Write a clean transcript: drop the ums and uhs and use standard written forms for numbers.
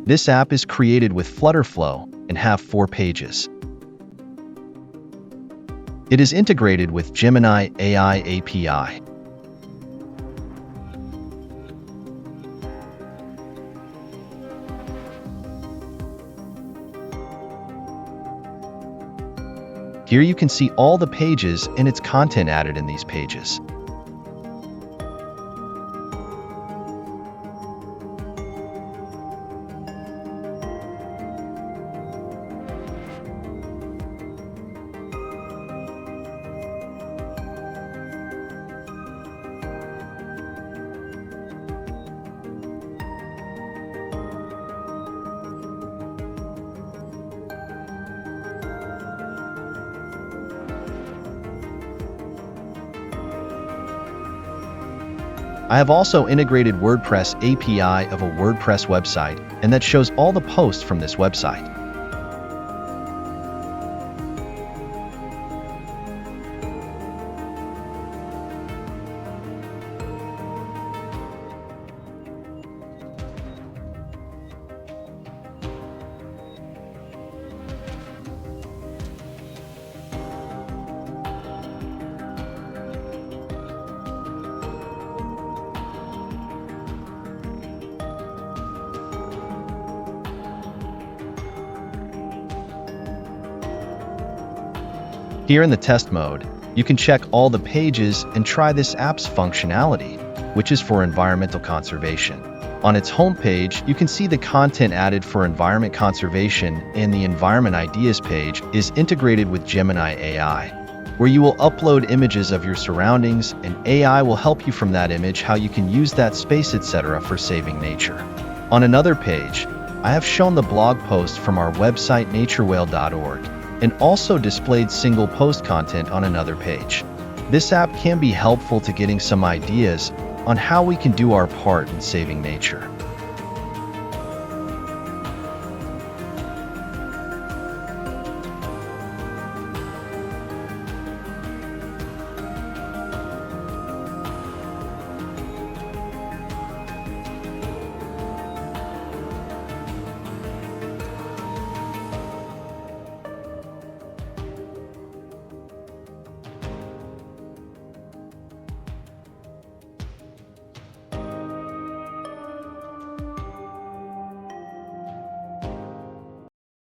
This app is created with FlutterFlow and have 4 pages. It is integrated with Gemini AI API. Here you can see all the pages and its content added in these pages. I have also integrated WordPress API of a WordPress website, and that shows all the posts from this website. Here in the test mode, you can check all the pages and try this app's functionality, which is for environmental conservation. On its homepage, you can see the content added for environment conservation, and the Environment Ideas page is integrated with Gemini AI, where you will upload images of your surroundings, and AI will help you from that image how you can use that space, etc. for saving nature. On another page, I have shown the blog post from our website naturewale.org, and also displayed single post content on another page. This app can be helpful to getting some ideas on how we can do our part in saving nature.